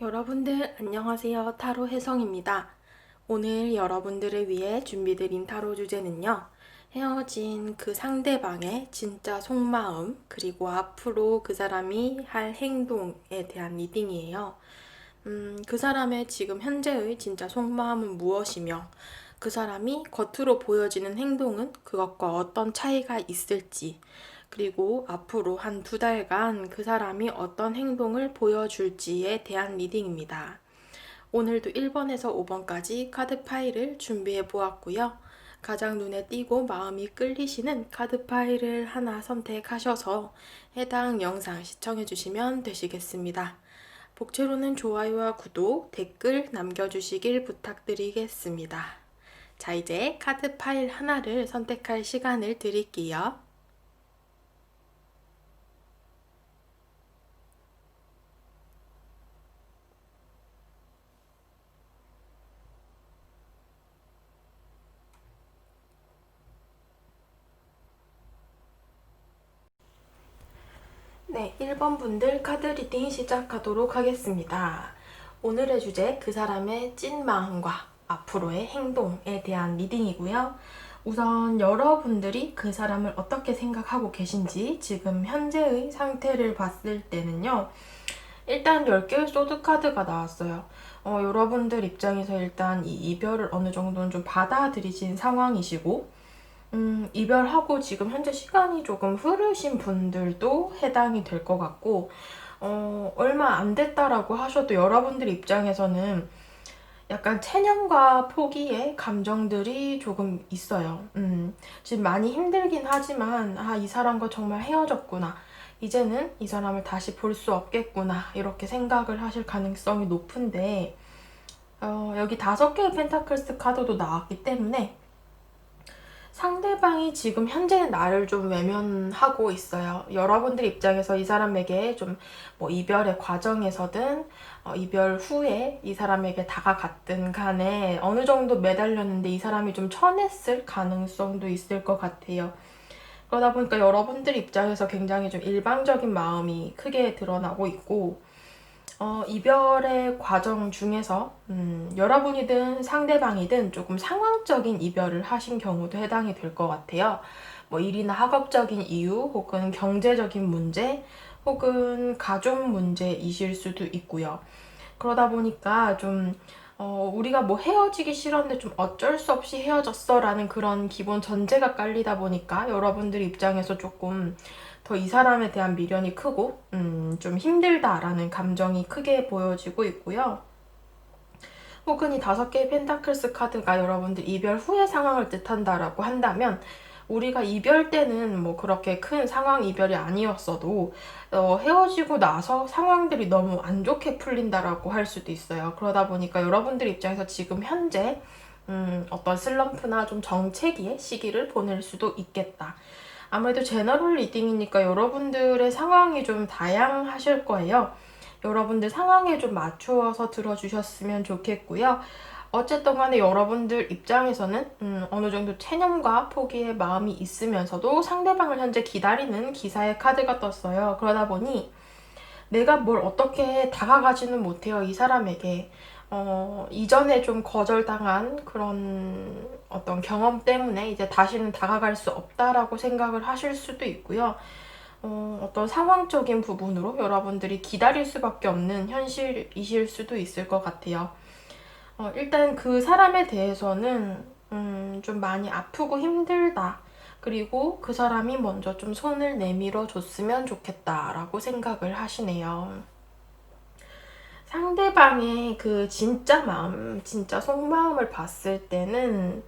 여러분들 안녕하세요. 타로 혜성입니다. 오늘 여러분들을 위해 준비드린 타로 주제는요. 헤어진 그 상대방의 진짜 속마음, 그리고 앞으로 그 사람이 할 행동에 대한 리딩이에요. 그 사람의 지금 현재의 진짜 속마음은 무엇이며, 그 사람이 겉으로 보여지는 행동은 그것과 어떤 차이가 있을지, 그리고 앞으로 한 2달간 그 사람이 어떤 행동을 보여줄지에 대한 리딩입니다. 오늘도 1번에서 5번까지 카드 파일을 준비해 보았고요. 가장 눈에 띄고 마음이 끌리시는 카드 파일을 하나 선택하셔서 해당 영상 시청해 주시면 되시겠습니다. 복채로는 좋아요와 구독, 댓글 남겨주시길 부탁드리겠습니다. 자, 이제 카드 파일 하나를 선택할 시간을 드릴게요. 네, 1번 분들 카드 리딩 시작하도록 하겠습니다. 오늘의 주제, 그 사람의 찐 마음과 앞으로의 행동에 대한 리딩이고요. 우선 여러분들이 그 사람을 어떻게 생각하고 계신지 지금 현재의 상태를 봤을 때는요. 일단 10개의 소드 카드가 나왔어요. 여러분들 입장에서 일단 이 이별을 어느 정도는 좀 받아들이신 상황이시고, 이별하고 지금 현재 시간이 조금 흐르신 분들도 해당이 될 것 같고, 얼마 안 됐다라고 하셔도 여러분들 입장에서는 약간 체념과 포기의 감정들이 조금 있어요. 지금 많이 힘들긴 하지만, 이 사람과 정말 헤어졌구나. 이제는 이 사람을 다시 볼 수 없겠구나. 이렇게 생각을 하실 가능성이 높은데, 여기 5개의 펜타클스 카드도 나왔기 때문에, 상대방이 지금 현재는 나를 좀 외면하고 있어요. 여러분들 입장에서 이 사람에게 좀 뭐 이별의 과정에서든 이별 후에 이 사람에게 다가갔든 간에 어느 정도 매달렸는데 이 사람이 좀 쳐냈을 가능성도 있을 것 같아요. 그러다 보니까 여러분들 입장에서 굉장히 좀 일방적인 마음이 크게 드러나고 있고, 이별의 과정 중에서 여러분이든 상대방이든 조금 상황적인 이별을 하신 경우도 해당이 될 것 같아요. 뭐 일이나 학업적인 이유, 혹은 경제적인 문제, 혹은 가족 문제이실 수도 있고요. 그러다 보니까 좀 우리가 뭐 헤어지기 싫었는데 좀 어쩔 수 없이 헤어졌어 라는 그런 기본 전제가 깔리다 보니까 여러분들 입장에서 조금 더 이 사람에 대한 미련이 크고 좀 힘들다라는 감정이 크게 보여지고 있고요. 혹은 이 5개의 펜타클스 카드가 여러분들 이별 후의 상황을 뜻한다라고 한다면, 우리가 이별 때는 뭐 그렇게 큰 상황 이별이 아니었어도 헤어지고 나서 상황들이 너무 안 좋게 풀린다라고 할 수도 있어요. 그러다 보니까 여러분들 입장에서 지금 현재 어떤 슬럼프나 좀 정체기의 시기를 보낼 수도 있겠다. 아무래도 제너럴 리딩이니까 여러분들의 상황이 좀 다양하실 거예요. 여러분들 상황에 좀 맞추어서 들어주셨으면 좋겠고요. 어쨌든 간에 여러분들 입장에서는 어느 정도 체념과 포기의 마음이 있으면서도 상대방을 현재 기다리는 기사의 카드가 떴어요. 그러다 보니 내가 뭘 어떻게 다가가지는 못해요, 이 사람에게. 이전에 좀 거절당한 그런 어떤 경험 때문에 이제 다시는 다가갈 수 없다라고 생각을 하실 수도 있고요. 어떤 상황적인 부분으로 여러분들이 기다릴 수밖에 없는 현실이실 수도 있을 것 같아요. 일단 그 사람에 대해서는 좀 많이 아프고 힘들다. 그리고 그 사람이 먼저 좀 손을 내밀어 줬으면 좋겠다라고 생각을 하시네요. 상대방의 그 진짜 마음, 진짜 속마음을 봤을 때는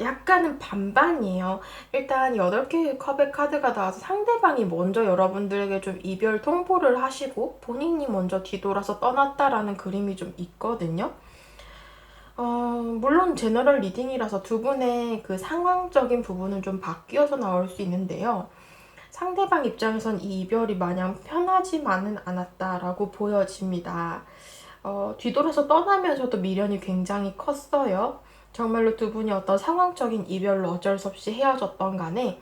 약간은 반반이에요. 일단 8개의 컵의 카드가 나와서 상대방이 먼저 여러분들에게 좀 이별 통보를 하시고 본인이 먼저 뒤돌아서 떠났다라는 그림이 좀 있거든요. 물론 제너럴 리딩이라서 두 분의 그 상황적인 부분은 좀 바뀌어서 나올 수 있는데요. 상대방 입장에선 이 이별이 마냥 편하지만은 않았다라고 보여집니다. 뒤돌아서 떠나면서도 미련이 굉장히 컸어요. 정말로 두 분이 어떤 상황적인 이별로 어쩔 수 없이 헤어졌던 간에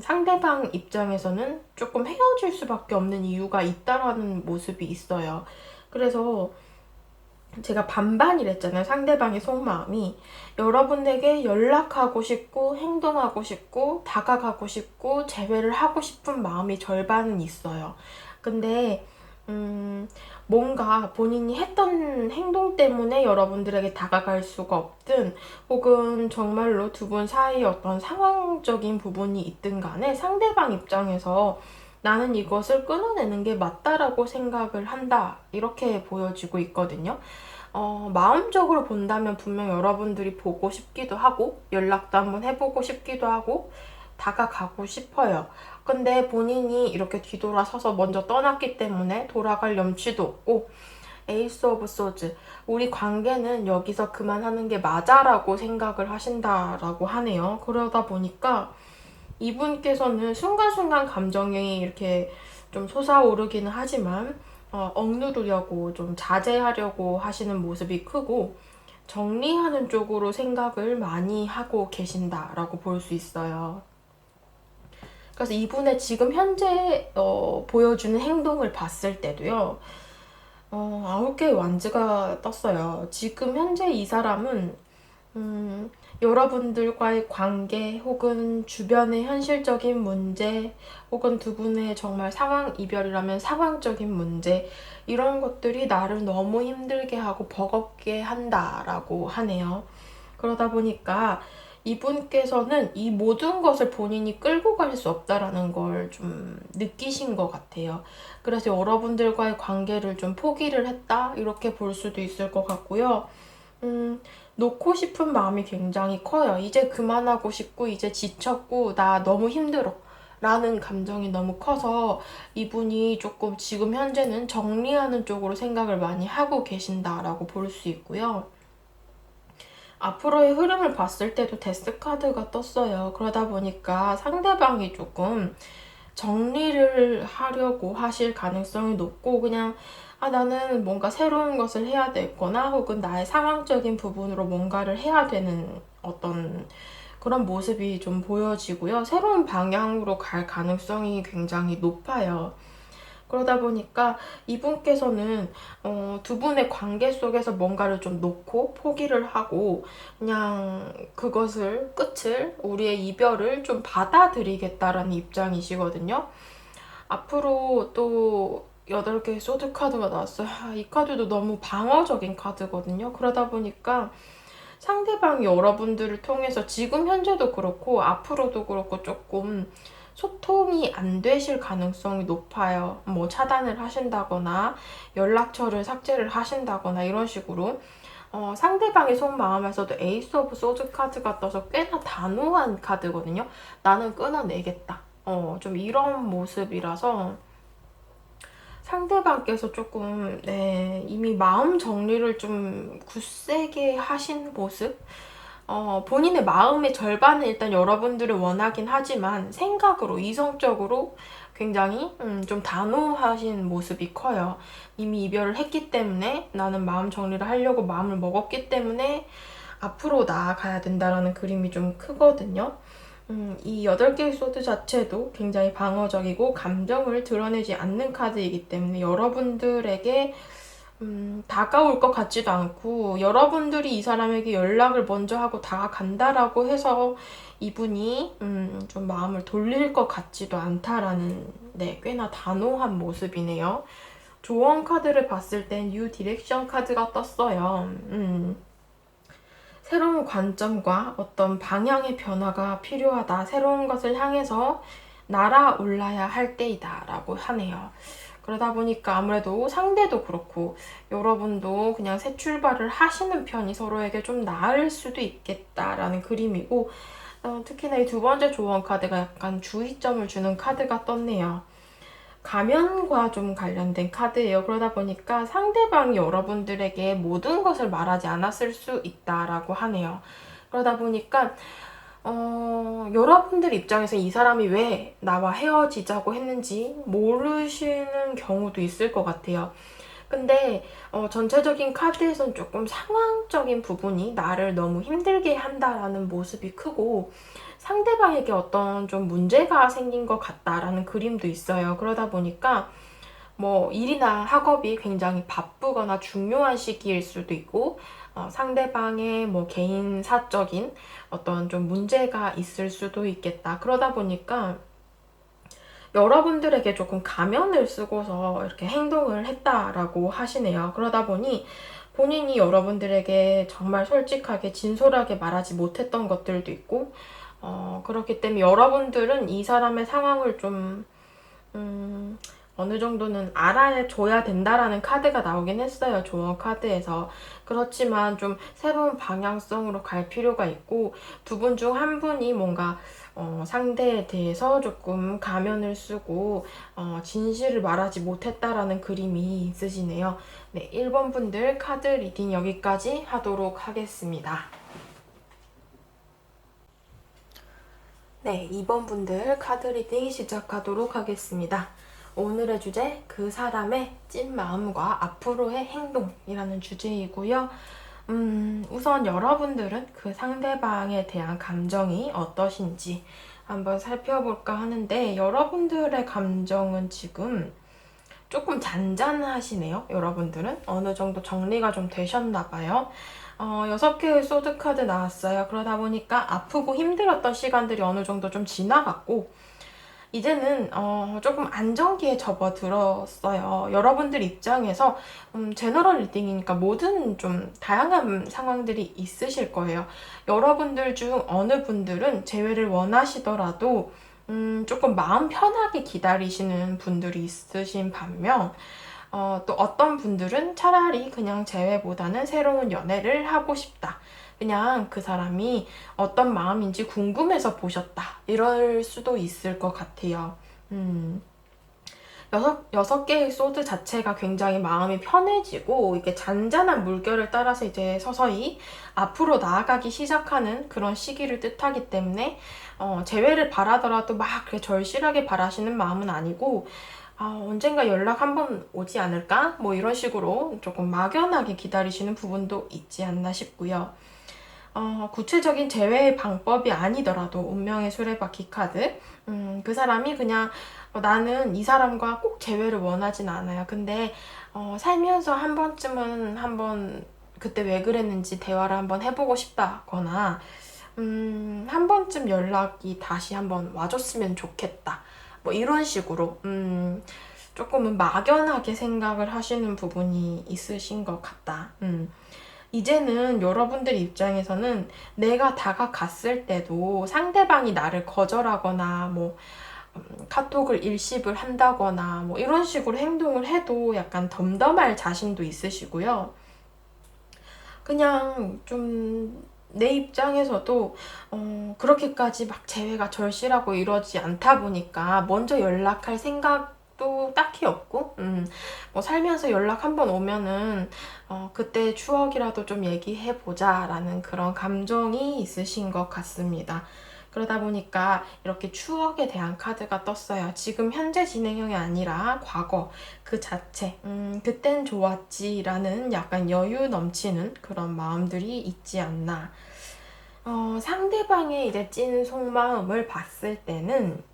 상대방 입장에서는 조금 헤어질 수밖에 없는 이유가 있다라는 모습이 있어요. 그래서 제가 반반이랬잖아요. 상대방의 속마음이. 여러분에게 연락하고 싶고 행동하고 싶고 다가가고 싶고 재회를 하고 싶은 마음이 절반은 있어요. 근데 뭔가 본인이 했던 행동 때문에 여러분들에게 다가갈 수가 없든 혹은 정말로 두 분 사이에 어떤 상황적인 부분이 있든 간에 상대방 입장에서 나는 이것을 끊어내는 게 맞다라고 생각을 한다. 이렇게 보여지고 있거든요. 마음적으로 본다면 분명 여러분들이 보고 싶기도 하고 연락도 한번 해보고 싶기도 하고 다가가고 싶어요. 근데 본인이 이렇게 뒤돌아서서 먼저 떠났기 때문에 돌아갈 염치도 없고 에이스 오브 소즈 우리 관계는 여기서 그만하는 게 맞아라고 생각을 하신다라고 하네요. 그러다 보니까 이분께서는 순간순간 감정이 이렇게 좀 솟아오르기는 하지만 억누르려고 좀 자제하려고 하시는 모습이 크고 정리하는 쪽으로 생각을 많이 하고 계신다라고 볼 수 있어요. 그래서 이분의 지금 현재 보여주는 행동을 봤을 때도요. 9개의 완즈가 떴어요. 지금 현재 이 사람은 여러분들과의 관계 혹은 주변의 현실적인 문제 혹은 두 분의 정말 상황 이별이라면 상황적인 문제 이런 것들이 나를 너무 힘들게 하고 버겁게 한다라고 하네요. 그러다 보니까 이분께서는 이 모든 것을 본인이 끌고 갈 수 없다라는 걸 좀 느끼신 것 같아요. 그래서 여러분들과의 관계를 좀 포기를 했다 이렇게 볼 수도 있을 것 같고요. 놓고 싶은 마음이 굉장히 커요. 이제 그만하고 싶고 이제 지쳤고 나 너무 힘들어 라는 감정이 너무 커서 이분이 조금 지금 현재는 정리하는 쪽으로 생각을 많이 하고 계신다라고 볼 수 있고요. 앞으로의 흐름을 봤을 때도 데스 카드가 떴어요. 그러다 보니까 상대방이 조금 정리를 하려고 하실 가능성이 높고 그냥 나는 뭔가 새로운 것을 해야 되거나 혹은 나의 상황적인 부분으로 뭔가를 해야 되는 어떤 그런 모습이 좀 보여지고요. 새로운 방향으로 갈 가능성이 굉장히 높아요. 그러다 보니까 이분께서는 두 분의 관계 속에서 뭔가를 좀 놓고 포기를 하고 그냥 그것을 끝을 우리의 이별을 좀 받아들이겠다라는 입장이시거든요. 앞으로 또 8개의 소드 카드가 나왔어요. 이 카드도 너무 방어적인 카드거든요. 그러다 보니까 상대방이 여러분들을 통해서 지금 현재도 그렇고 앞으로도 그렇고 조금 소통이 안 되실 가능성이 높아요. 뭐 차단을 하신다거나 연락처를 삭제를 하신다거나 이런 식으로 상대방의 속마음에서도 에이스 오브 소드 카드가 떠서 꽤나 단호한 카드거든요. 나는 끊어내겠다. 좀 이런 모습이라서 상대방께서 조금 이미 마음 정리를 좀 굳세게 하신 모습? 본인의 마음의 절반은 일단 여러분들을 원하긴 하지만 생각으로, 이성적으로 굉장히 좀 단호하신 모습이 커요. 이미 이별을 했기 때문에 나는 마음 정리를 하려고 마음을 먹었기 때문에 앞으로 나아가야 된다라는 그림이 좀 크거든요. 이 8개의 소드 자체도 굉장히 방어적이고 감정을 드러내지 않는 카드이기 때문에 여러분들에게 다가올 것 같지도 않고 여러분들이 이 사람에게 연락을 먼저 하고 다가간다라고 해서 이분이 좀 마음을 돌릴 것 같지도 않다라는 꽤나 단호한 모습이네요. 조언 카드를 봤을 땐 뉴 디렉션 카드가 떴어요. 새로운 관점과 어떤 방향의 변화가 필요하다. 새로운 것을 향해서 날아올라야 할 때이다 라고 하네요. 그러다 보니까 아무래도 상대도 그렇고 여러분도 그냥 새 출발을 하시는 편이 서로에게 좀 나을 수도 있겠다라는 그림이고 특히나 이 두 번째 조언 카드가 약간 주의점을 주는 카드가 떴네요. 가면과 좀 관련된 카드예요. 그러다 보니까 상대방이 여러분들에게 모든 것을 말하지 않았을 수 있다라고 하네요. 그러다 보니까 여러분들 입장에서 이 사람이 왜 나와 헤어지자고 했는지 모르시는 경우도 있을 것 같아요. 근데 전체적인 카드에선 조금 상황적인 부분이 나를 너무 힘들게 한다라는 모습이 크고 상대방에게 어떤 좀 문제가 생긴 것 같다라는 그림도 있어요. 그러다 보니까 뭐 일이나 학업이 굉장히 바쁘거나 중요한 시기일 수도 있고, 상대방의 뭐 개인 사적인 어떤 좀 문제가 있을 수도 있겠다. 그러다 보니까 여러분들에게 조금 가면을 쓰고서 이렇게 행동을 했다라고 하시네요. 그러다 보니 본인이 여러분들에게 정말 솔직하게 진솔하게 말하지 못했던 것들도 있고, 그렇기 때문에 여러분들은 이 사람의 상황을 좀 어느 정도는 알아줘야 된다라는 카드가 나오긴 했어요. 조언 카드에서. 그렇지만 좀 새로운 방향성으로 갈 필요가 있고, 두 분 중 한 분이 뭔가 상대에 대해서 조금 가면을 쓰고 진실을 말하지 못했다라는 그림이 있으시네요. 네, 1번 분들 카드 리딩 여기까지 하도록 하겠습니다. 네, 2번 분들 카드 리딩 시작하도록 하겠습니다. 오늘의 주제, 그 사람의 찐 마음과 앞으로의 행동이라는 주제이고요. 우선 여러분들은 그 상대방에 대한 감정이 어떠신지 한번 살펴볼까 하는데, 여러분들의 감정은 지금 조금 잔잔하시네요. 여러분들은 어느 정도 정리가 좀 되셨나봐요. 6개의 소드 카드 나왔어요. 그러다 보니까 아프고 힘들었던 시간들이 어느 정도 좀 지나갔고, 이제는 조금 안정기에 접어들었어요. 여러분들 입장에서 제너럴 리딩이니까 모든 좀 다양한 상황들이 있으실 거예요. 여러분들 중 어느 분들은 재회를 원하시더라도 조금 마음 편하게 기다리시는 분들이 있으신 반면, 또 어떤 분들은 차라리 그냥 재회보다는 새로운 연애를 하고 싶다. 그냥 그 사람이 어떤 마음인지 궁금해서 보셨다. 이럴 수도 있을 것 같아요. 여섯 개의 소드 자체가 굉장히 마음이 편해지고, 이게 잔잔한 물결을 따라서 이제 서서히 앞으로 나아가기 시작하는 그런 시기를 뜻하기 때문에, 재회를 바라더라도 막 그렇게 절실하게 바라시는 마음은 아니고, 언젠가 연락 한번 오지 않을까? 뭐 이런 식으로 조금 막연하게 기다리시는 부분도 있지 않나 싶고요. 구체적인 재회 방법이 아니더라도 운명의 수레바퀴 카드, 그 사람이 그냥 나는 이 사람과 꼭 재회를 원하진 않아요. 근데 살면서 한 번쯤은 한번 그때 왜 그랬는지 대화를 한번 해보고 싶다거나, 한 번쯤 연락이 다시 한번 와줬으면 좋겠다. 뭐 이런 식으로 조금은 막연하게 생각을 하시는 부분이 있으신 것 같다. 이제는 여러분들 입장에서는 내가 다가갔을 때도 상대방이 나를 거절하거나 뭐 카톡을 일십을 한다거나 뭐 이런 식으로 행동을 해도 약간 덤덤할 자신도 있으시고요. 그냥 좀 내 입장에서도 그렇게까지 막 재회가 절실하고 이러지 않다 보니까 먼저 연락할 생각도 딱히 없고, 뭐 살면서 연락 한번 오면은 그때 추억이라도 좀 얘기해보자 라는 그런 감정이 있으신 것 같습니다. 그러다 보니까 이렇게 추억에 대한 카드가 떴어요. 지금 현재 진행형이 아니라 과거 그 자체, 그땐 좋았지 라는 약간 여유 넘치는 그런 마음들이 있지 않나. 상대방의 이제 찐 속마음을 봤을 때는,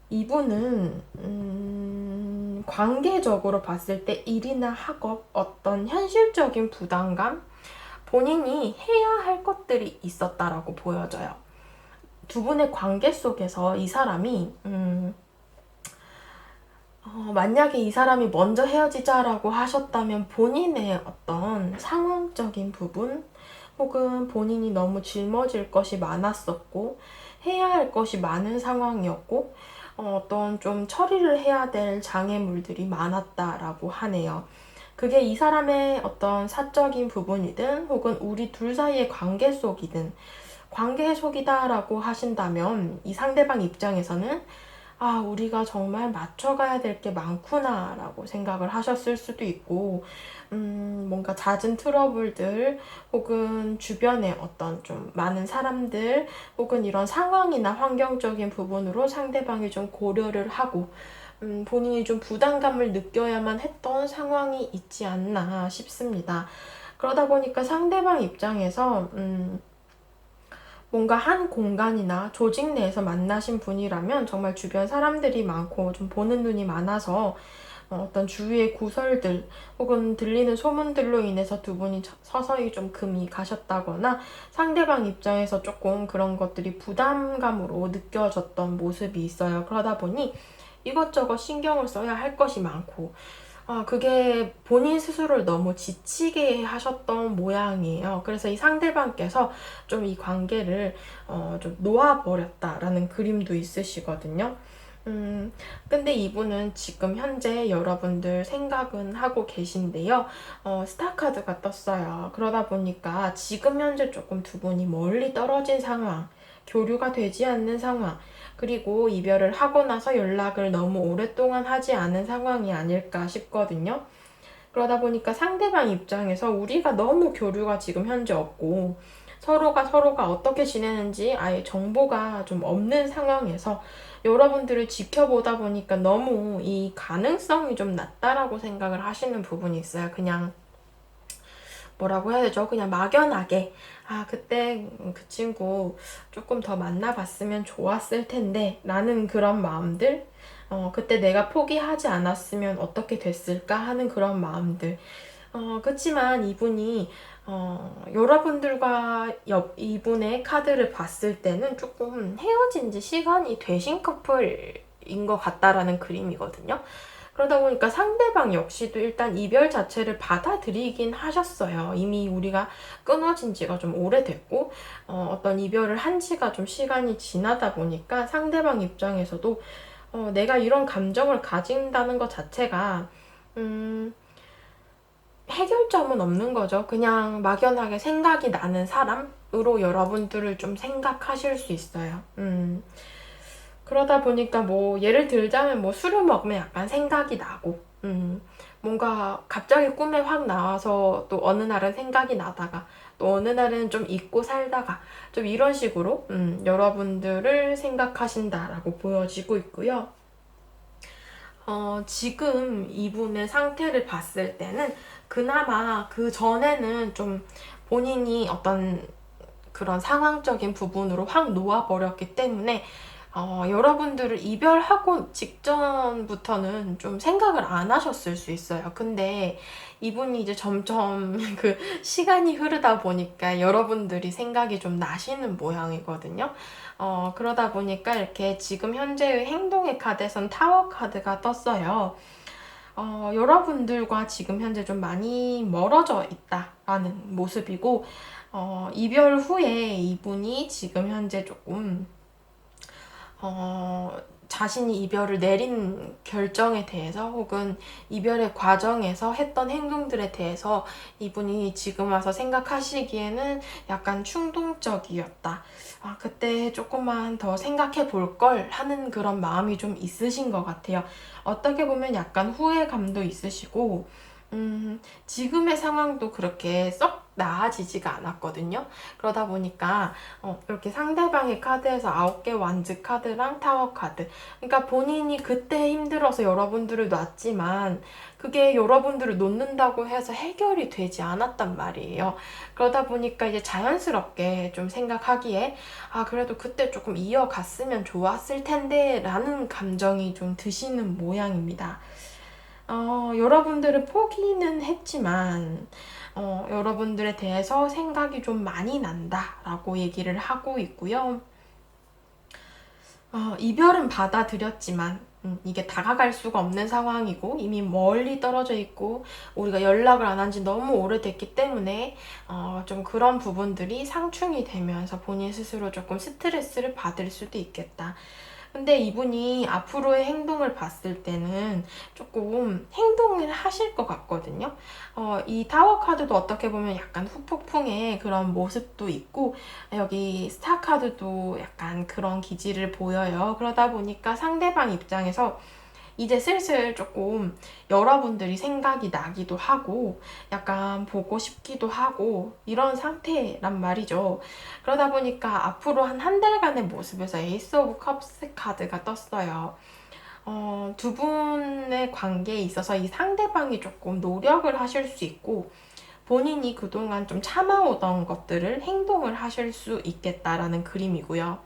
이분은 관계적으로 봤을 때 일이나 학업, 어떤 현실적인 부담감, 본인이 해야 할 것들이 있었다라고 보여져요. 두 분의 관계 속에서 이 사람이 만약에 이 사람이 먼저 헤어지자라고 하셨다면 본인의 어떤 상황적인 부분, 혹은 본인이 너무 짊어질 것이 많았었고 해야 할 것이 많은 상황이었고, 어떤 좀 처리를 해야 될 장애물들이 많았다라고 하네요. 그게 이 사람의 어떤 사적인 부분이든 혹은 우리 둘 사이의 관계 속이든, 관계 속이다라고 하신다면 이 상대방 입장에서는 우리가 정말 맞춰가야 될 게 많구나 라고 생각을 하셨을 수도 있고, 뭔가 잦은 트러블들 혹은 주변에 어떤 좀 많은 사람들 혹은 이런 상황이나 환경적인 부분으로 상대방이 좀 고려를 하고 본인이 좀 부담감을 느껴야만 했던 상황이 있지 않나 싶습니다. 그러다 보니까 상대방 입장에서 뭔가 한 공간이나 조직 내에서 만나신 분이라면 정말 주변 사람들이 많고 좀 보는 눈이 많아서 어떤 주위의 구설들 혹은 들리는 소문들로 인해서 두 분이 서서히 좀 금이 가셨다거나 상대방 입장에서 조금 그런 것들이 부담감으로 느껴졌던 모습이 있어요. 그러다 보니 이것저것 신경을 써야 할 것이 많고 그게 본인 스스로를 너무 지치게 하셨던 모양이에요. 그래서 이 상대방께서 좀 이 관계를 좀 놓아버렸다라는 그림도 있으시거든요. 근데 이분은 지금 현재 여러분들 생각은 하고 계신데요. 스타카드가 떴어요. 그러다 보니까 지금 현재 조금 두 분이 멀리 떨어진 상황, 교류가 되지 않는 상황, 그리고 이별을 하고 나서 연락을 너무 오랫동안 하지 않은 상황이 아닐까 싶거든요. 그러다 보니까 상대방 입장에서 우리가 너무 교류가 지금 현재 없고 서로가 어떻게 지내는지 아예 정보가 좀 없는 상황에서 여러분들을 지켜보다 보니까 너무 이 가능성이 좀 낮다라고 생각을 하시는 부분이 있어요. 그냥 뭐라고 해야 되죠? 그냥 막연하게 그때 그 친구 조금 더 만나봤으면 좋았을 텐데 라는 그런 마음들, 그때 내가 포기하지 않았으면 어떻게 됐을까 하는 그런 마음들. 그렇지만 이분이 여러분들과 이분의 카드를 봤을 때는 조금 헤어진 지 시간이 되신 커플인 것 같다라는 그림이거든요. 그러다 보니까 상대방 역시도 일단 이별 자체를 받아들이긴 하셨어요. 이미 우리가 끊어진 지가 좀 오래됐고, 어떤 이별을 한 지가 좀 시간이 지나다 보니까 상대방 입장에서도 내가 이런 감정을 가진다는 것 자체가, 해결점은 없는 거죠. 그냥 막연하게 생각이 나는 사람으로 여러분들을 좀 생각하실 수 있어요. 그러다 보니까 뭐 예를 들자면 뭐 술을 먹으면 약간 생각이 나고 뭔가 갑자기 꿈에 확 나와서 또 어느 날은 생각이 나다가 또 어느 날은 좀 잊고 살다가 좀 이런 식으로 여러분들을 생각하신다라고 보여지고 있고요. 지금 이분의 상태를 봤을 때는 그나마 그 전에는 좀 본인이 어떤 그런 상황적인 부분으로 확 놓아버렸기 때문에 여러분들을 이별하고 직전부터는 좀 생각을 안 하셨을 수 있어요. 근데 이분이 이제 점점 그 시간이 흐르다 보니까 여러분들이 생각이 좀 나시는 모양이거든요. 그러다 보니까 이렇게 지금 현재의 행동의 카드에선 타워 카드가 떴어요. 여러분들과 지금 현재 좀 많이 멀어져 있다라는 모습이고, 이별 후에 이분이 지금 현재 조금 자신이 이별을 내린 결정에 대해서 혹은 이별의 과정에서 했던 행동들에 대해서 이분이 지금 와서 생각하시기에는 약간 충동적이었다. 그때 조금만 더 생각해 볼 걸 하는 그런 마음이 좀 있으신 것 같아요. 어떻게 보면 약간 후회감도 있으시고, 지금의 상황도 그렇게 썩 나아지지가 않았거든요. 그러다 보니까 이렇게 상대방의 카드에서 9개 완즈 카드랑 타워 카드, 그러니까 본인이 그때 힘들어서 여러분들을 놨지만 그게 여러분들을 놓는다고 해서 해결이 되지 않았단 말이에요. 그러다 보니까 이제 자연스럽게 좀 생각하기에 그래도 그때 조금 이어갔으면 좋았을 텐데 라는 감정이 좀 드시는 모양입니다. 여러분들을 포기는 했지만 여러분들에 대해서 생각이 좀 많이 난다라고 얘기를 하고 있고요. 이별은 받아들였지만 이게 다가갈 수가 없는 상황이고 이미 멀리 떨어져 있고 우리가 연락을 안 한 지 너무 오래됐기 때문에 좀 그런 부분들이 상충이 되면서 본인 스스로 조금 스트레스를 받을 수도 있겠다. 근데 이분이 앞으로의 행동을 봤을 때는 조금 행동을 하실 것 같거든요. 이 타워 카드도 어떻게 보면 약간 후폭풍의 그런 모습도 있고, 여기 스타 카드도 약간 그런 기질을 보여요. 그러다 보니까 상대방 입장에서 이제 슬슬 조금 여러분들이 생각이 나기도 하고 약간 보고 싶기도 하고 이런 상태란 말이죠. 그러다 보니까 앞으로 한 달간의 모습에서 에이스 오브 컵스 카드가 떴어요. 두 분의 관계에 있어서 이 상대방이 조금 노력을 하실 수 있고 본인이 그동안 좀 참아오던 것들을 행동을 하실 수 있겠다라는 그림이고요.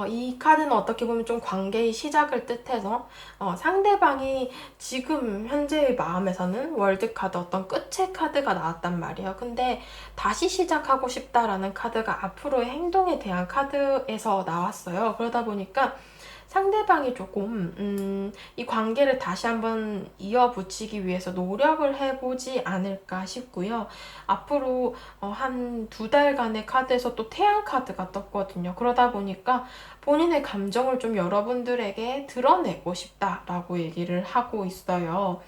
이 카드는 어떻게 보면 좀 관계의 시작을 뜻해서 상대방이 지금 현재의 마음에서는 월드카드 어떤 끝의 카드가 나왔단 말이에요. 근데 다시 시작하고 싶다라는 카드가 앞으로의 행동에 대한 카드에서 나왔어요. 그러다 보니까 상대방이 조금 이 관계를 다시 한번 이어붙이기 위해서 노력을 해보지 않을까 싶고요. 앞으로 한 2달간의 카드에서 또 태양 카드가 떴거든요. 그러다 보니까 본인의 감정을 좀 여러분들에게 드러내고 싶다라고 얘기를 하고 있어요.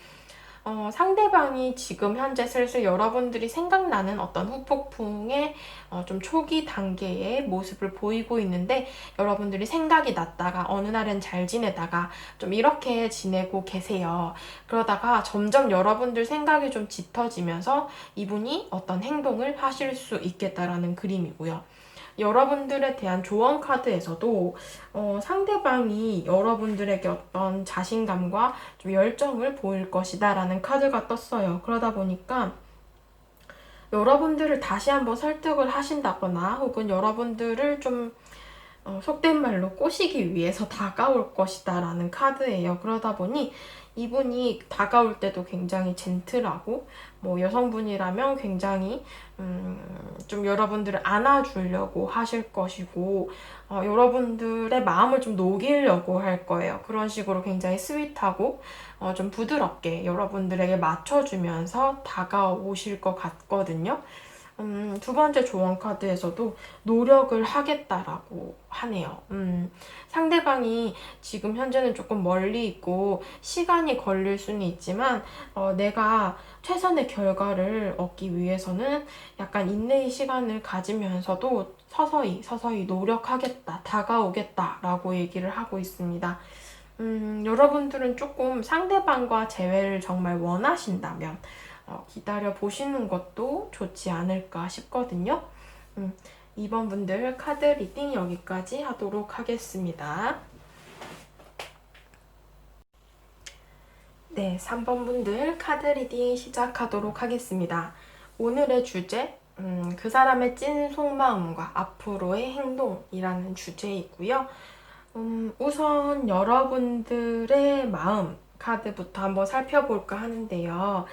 상대방이 지금 현재 슬슬 여러분들이 생각나는 어떤 후폭풍의 좀 초기 단계의 모습을 보이고 있는데, 여러분들이 생각이 났다가 어느 날은 잘 지내다가 좀 이렇게 지내고 계세요. 그러다가 점점 여러분들 생각이 좀 짙어지면서 이분이 어떤 행동을 하실 수 있겠다라는 그림이고요. 여러분들에 대한 조언 카드에서도 상대방이 여러분들에게 어떤 자신감과 좀 열정을 보일 것이다 라는 카드가 떴어요. 그러다 보니까 여러분들을 다시 한번 설득을 하신다거나 혹은 여러분들을 좀 속된 말로 꼬시기 위해서 다가올 것이다 라는 카드예요. 그러다 보니 이분이 다가올 때도 굉장히 젠틀하고, 뭐 여성분이라면 굉장히 좀 여러분들을 안아주려고 하실 것이고, 여러분들의 마음을 좀 녹이려고 할 거예요. 그런 식으로 굉장히 스윗하고 좀 부드럽게 여러분들에게 맞춰주면서 다가오실 것 같거든요. 2번째 조언 카드에서도 노력을 하겠다라고 하네요. 상대방이 지금 현재는 조금 멀리 있고 시간이 걸릴 수는 있지만 내가 최선의 결과를 얻기 위해서는 약간 인내의 시간을 가지면서도 서서히 노력하겠다, 다가오겠다라고 얘기를 하고 있습니다. 여러분들은 조금 상대방과 재회를 정말 원하신다면 기다려 보시는 것도 좋지 않을까 싶거든요. 2번 분들 카드 리딩 여기까지 하도록 하겠습니다. 네, 3번 분들 카드 리딩 시작하도록 하겠습니다. 오늘의 주제, 그 사람의 찐 속마음과 앞으로의 행동이라는 주제이고요. 우선 여러분들의 마음 카드부터 한번 살펴볼까 하는데요.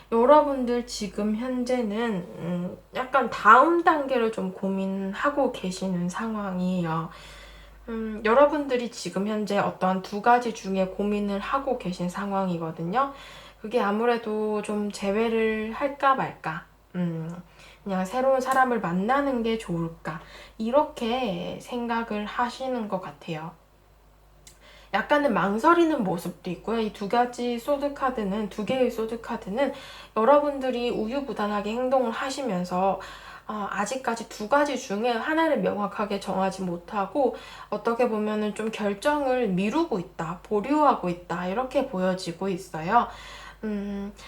여러분들 지금 현재는 약간 다음 단계를 좀 고민하고 계시는 상황이에요. 여러분들이 지금 현재 어떠한 2가지 중에 고민을 하고 계신 상황이거든요. 그게 아무래도 좀 재회를 할까 말까, 그냥 새로운 사람을 만나는 게 좋을까, 이렇게 생각을 하시는 것 같아요. 약간은 망설이는 모습도 있고요. 이 2개의 소드 카드는 여러분들이 우유부단하게 행동을 하시면서 아직까지 2가지 중에 하나를 명확하게 정하지 못하고 어떻게 보면은 좀 결정을 미루고 있다, 보류하고 있다, 이렇게 보여지고 있어요.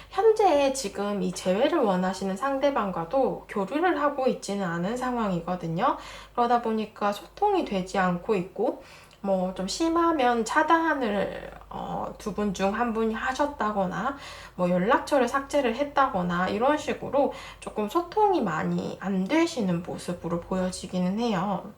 현재 지금 이 재회를 원하시는 상대방과도 교류를 하고 있지는 않은 상황이거든요. 그러다 보니까 소통이 되지 않고 있고, 뭐 좀 심하면 차단을 2분 중 1분이 하셨다거나 뭐 연락처를 삭제를 했다거나 이런 식으로 조금 소통이 많이 안 되시는 모습으로 보여지기는 해요.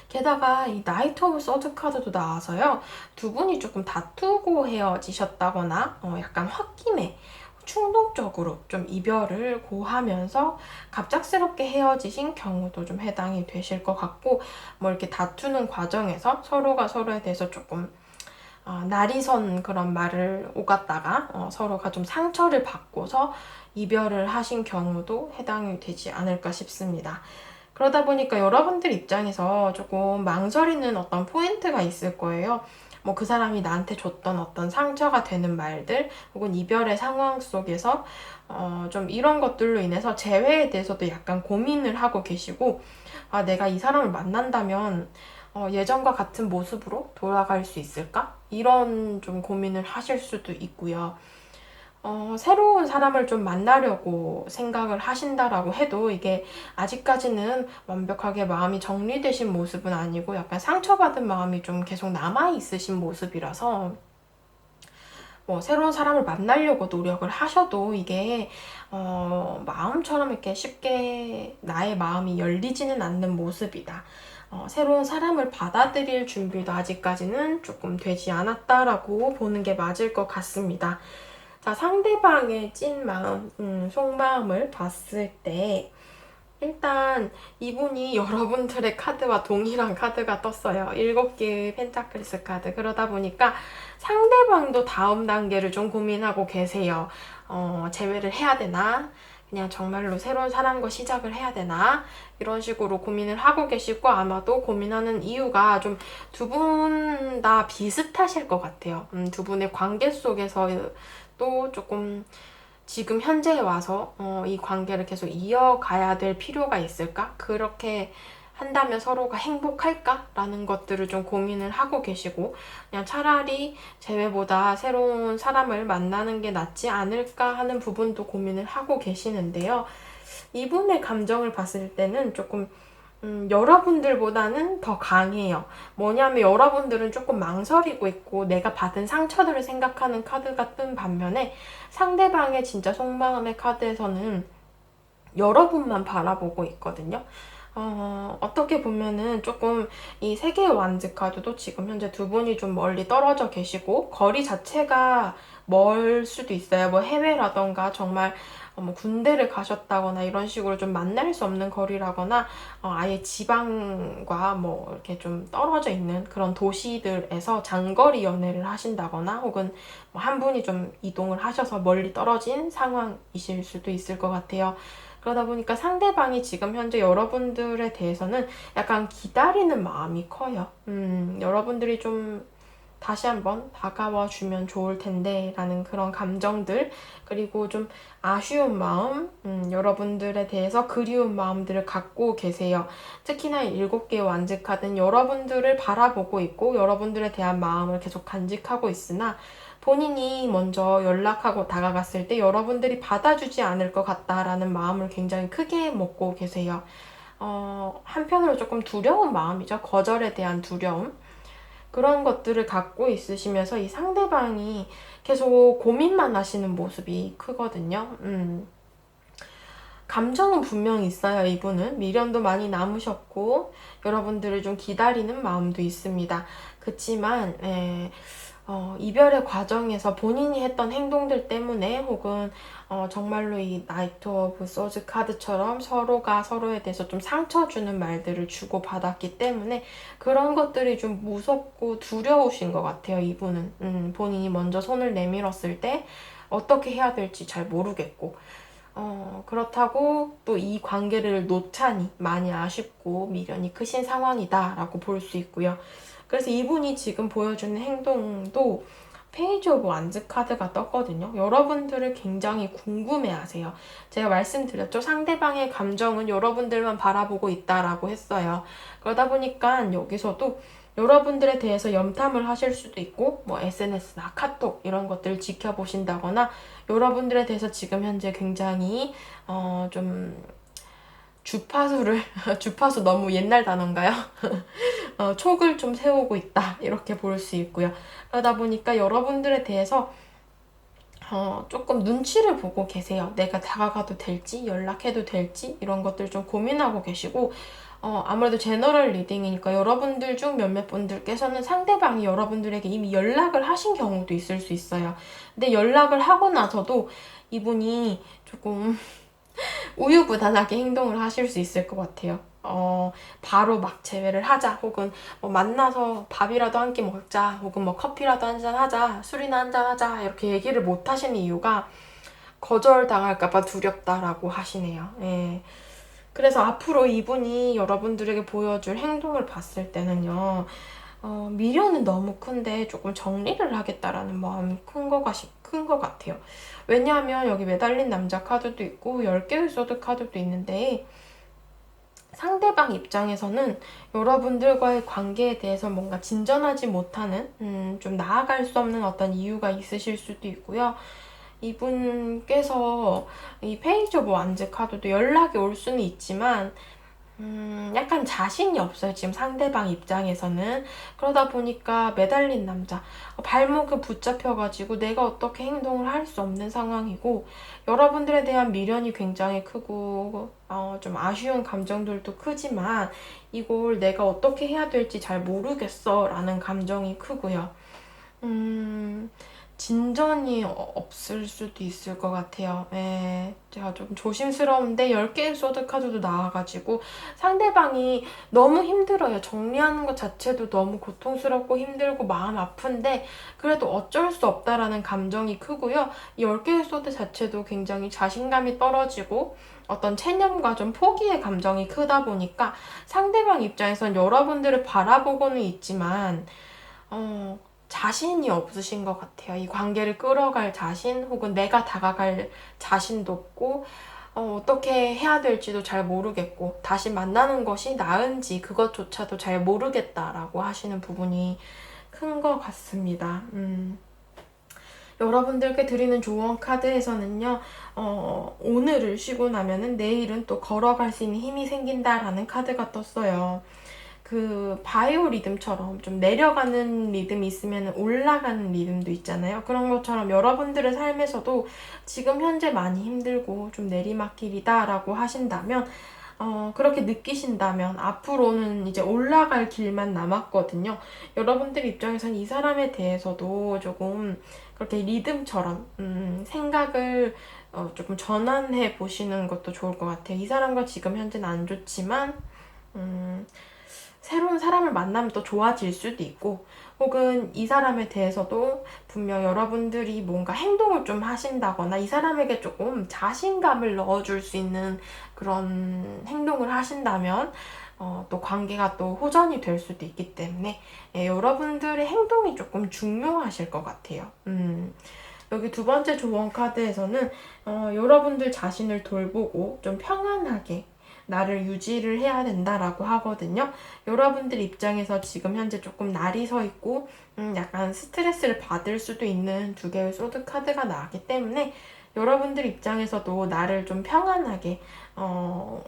게다가 이 나이트 오브 서드 카드도 나와서요. 2분이 조금 다투고 헤어지셨다거나 약간 홧김에 충동적으로 좀 이별을 고하면서 갑작스럽게 헤어지신 경우도 좀 해당이 되실 것 같고, 뭐 이렇게 다투는 과정에서 서로가 서로에 대해서 조금 날이 선 그런 말을 오갔다가 서로가 좀 상처를 받고서 이별을 하신 경우도 해당이 되지 않을까 싶습니다. 그러다 보니까 여러분들 입장에서 조금 망설이는 어떤 포인트가 있을 거예요. 뭐 그 사람이 나한테 줬던 어떤 상처가 되는 말들 혹은 이별의 상황 속에서 좀 이런 것들로 인해서 재회에 대해서도 약간 고민을 하고 계시고, 내가 이 사람을 만난다면 예전과 같은 모습으로 돌아갈 수 있을까? 이런 좀 고민을 하실 수도 있고요. 새로운 사람을 좀 만나려고 생각을 하신다라고 해도 이게 아직까지는 완벽하게 마음이 정리되신 모습은 아니고 약간 상처받은 마음이 좀 계속 남아있으신 모습이라서 뭐 새로운 사람을 만나려고 노력을 하셔도 이게 마음처럼 이렇게 쉽게 나의 마음이 열리지는 않는 모습이다. 새로운 사람을 받아들일 준비도 아직까지는 조금 되지 않았다라고 보는 게 맞을 것 같습니다. 자, 상대방의 찐 마음, 속마음을 봤을 때 일단 이분이 여러분들의 카드와 동일한 카드가 떴어요. 7개의 펜타클스 카드. 그러다 보니까 상대방도 다음 단계를 좀 고민하고 계세요. 재회를 해야 되나? 그냥 정말로 새로운 사람과 시작을 해야 되나? 이런 식으로 고민을 하고 계시고, 아마도 고민하는 이유가 좀 두 분 다 비슷하실 것 같아요. 두 분의 관계 속에서 또 조금 지금 현재에 와서 이 관계를 계속 이어가야 될 필요가 있을까? 그렇게 한다면 서로가 행복할까? 라는 것들을 좀 고민을 하고 계시고, 그냥 차라리 재회보다 새로운 사람을 만나는 게 낫지 않을까 하는 부분도 고민을 하고 계시는데요. 이분의 감정을 봤을 때는 조금 여러분들보다는 더 강해요. 뭐냐면 여러분들은 조금 망설이고 있고 내가 받은 상처들을 생각하는 카드가 뜬 반면에 상대방의 진짜 속마음의 카드에서는 여러분만 바라보고 있거든요. 어떻게 보면은 조금 이 세계의 완즈 카드도 지금 현재 두 분이 좀 멀리 떨어져 계시고 거리 자체가 멀 수도 있어요. 뭐 해외라던가 정말 뭐 군대를 가셨다거나 이런 식으로 좀 만날 수 없는 거리라거나 아예 지방과 뭐 이렇게 좀 떨어져 있는 그런 도시들에서 장거리 연애를 하신다거나 혹은 뭐한 분이 좀 이동을 하셔서 멀리 떨어진 상황이실 수도 있을 것 같아요. 그러다 보니까 상대방이 지금 현재 여러분들에 대해서는 약간 기다리는 마음이 커요. 여러분들이 좀 다시 한번 다가와 주면 좋을 텐데 라는 그런 감정들, 그리고 좀 아쉬운 마음, 여러분들에 대해서 그리운 마음들을 갖고 계세요. 특히나 7개의 완즈 카드는 여러분들을 바라보고 있고 여러분들에 대한 마음을 계속 간직하고 있으나 본인이 먼저 연락하고 다가갔을 때 여러분들이 받아주지 않을 것 같다라는 마음을 굉장히 크게 먹고 계세요. 한편으로 조금 두려운 마음이죠. 거절에 대한 두려움. 그런 것들을 갖고 있으시면서 이 상대방이 계속 고민만 하시는 모습이 크거든요. 감정은 분명히 있어요. 이분은 미련도 많이 남으셨고 여러분들을 좀 기다리는 마음도 있습니다. 그치만 이별의 과정에서 본인이 했던 행동들 때문에 혹은 정말로 이 나이트 오브 소즈 카드처럼 서로가 서로에 대해서 좀 상처 주는 말들을 주고받았기 때문에 그런 것들이 좀 무섭고 두려우신 것 같아요. 이분은 본인이 먼저 손을 내밀었을 때 어떻게 해야 될지 잘 모르겠고 그렇다고 또 이 관계를 놓자니 많이 아쉽고 미련이 크신 상황이다 라고 볼 수 있고요. 그래서 이분이 지금 보여주는 행동도 페이지 오브 완즈 카드가 떴거든요. 여러분들을 굉장히 궁금해하세요. 제가 말씀드렸죠. 상대방의 감정은 여러분들만 바라보고 있다라고 했어요. 그러다 보니까 여기서도 여러분들에 대해서 염탐을 하실 수도 있고 뭐 SNS나 카톡 이런 것들을 지켜보신다거나 여러분들에 대해서 지금 현재 굉장히 좀 주파수를 주파수 너무 옛날 단어인가요? 촉을 좀 세우고 있다 이렇게 볼 수 있고요. 그러다 보니까 여러분들에 대해서 조금 눈치를 보고 계세요. 내가 다가가도 될지 연락해도 될지 이런 것들 좀 고민하고 계시고 아무래도 제너럴 리딩이니까 여러분들 중 몇몇 분들께서는 상대방이 여러분들에게 이미 연락을 하신 경우도 있을 수 있어요. 근데 연락을 하고 나서도 이분이 조금 우유부단하게 행동을 하실 수 있을 것 같아요. 바로 막 재회를 하자, 혹은 뭐 만나서 밥이라도 한 끼 먹자, 혹은 뭐 커피라도 한잔 하자, 술이나 한잔 하자, 이렇게 얘기를 못 하시는 이유가 거절당할까봐 두렵다라고 하시네요. 예. 그래서 앞으로 이분이 여러분들에게 보여줄 행동을 봤을 때는요, 미련은 너무 큰데 조금 정리를 하겠다라는 마음이 큰 것 같아요. 왜냐하면 여기 매달린 남자 카드도 있고 10개의 소드 카드도 있는데 상대방 입장에서는 여러분들과의 관계에 대해서 뭔가 진전하지 못하는 좀 나아갈 수 없는 어떤 이유가 있으실 수도 있고요. 이분께서 이 페이지 오브 완즈 카드도 연락이 올 수는 있지만 약간 자신이 없어요. 지금 상대방 입장에서는. 그러다 보니까 매달린 남자. 발목을 붙잡혀가지고 내가 어떻게 행동을 할 수 없는 상황이고, 여러분들에 대한 미련이 굉장히 크고, 좀 아쉬운 감정들도 크지만, 이걸 내가 어떻게 해야 될지 잘 모르겠어. 라는 감정이 크고요. 진전이 없을 수도 있을 것 같아요. 예, 제가 좀 조심스러운데 10개의 소드카드도 나와가지고 상대방이 너무 힘들어요. 정리하는 것 자체도 너무 고통스럽고 힘들고 마음 아픈데 그래도 어쩔 수 없다라는 감정이 크고요. 이 10개의 소드 자체도 굉장히 자신감이 떨어지고 어떤 체념과 좀 포기의 감정이 크다 보니까 상대방 입장에선 여러분들을 바라보고는 있지만 자신이 없으신 것 같아요. 이 관계를 끌어갈 자신 혹은 내가 다가갈 자신도 없고 어떻게 해야 될지도 잘 모르겠고 다시 만나는 것이 나은지 그것조차도 잘 모르겠다라고 하시는 부분이 큰 것 같습니다. 여러분들께 드리는 조언 카드에서는요, 오늘을 쉬고 나면은 내일은 또 걸어갈 수 있는 힘이 생긴다라는 카드가 떴어요. 그 바이오 리듬처럼 좀 내려가는 리듬이 있으면 올라가는 리듬도 있잖아요. 그런 것처럼 여러분들의 삶에서도 지금 현재 많이 힘들고 좀 내리막길이다라고 하신다면 그렇게 느끼신다면 앞으로는 이제 올라갈 길만 남았거든요. 여러분들 입장에서는 이 사람에 대해서도 조금 그렇게 리듬처럼 생각을 조금 전환해 보시는 것도 좋을 것 같아요. 이 사람과 지금 현재는 안 좋지만 새로운 사람을 만나면 또 좋아질 수도 있고 혹은 이 사람에 대해서도 분명 여러분들이 뭔가 행동을 좀 하신다거나 이 사람에게 조금 자신감을 넣어줄 수 있는 그런 행동을 하신다면 또 관계가 또 호전이 될 수도 있기 때문에 여러분들의 행동이 조금 중요하실 것 같아요. 여기 두 번째 조언 카드에서는 여러분들 자신을 돌보고 좀 평안하게 나를 유지를 해야 된다라고 하거든요. 여러분들 입장에서 지금 현재 조금 날이 서 있고 약간 스트레스를 받을 수도 있는 두 개의 소드 카드가 나왔기 때문에 여러분들 입장에서도 나를 좀 평안하게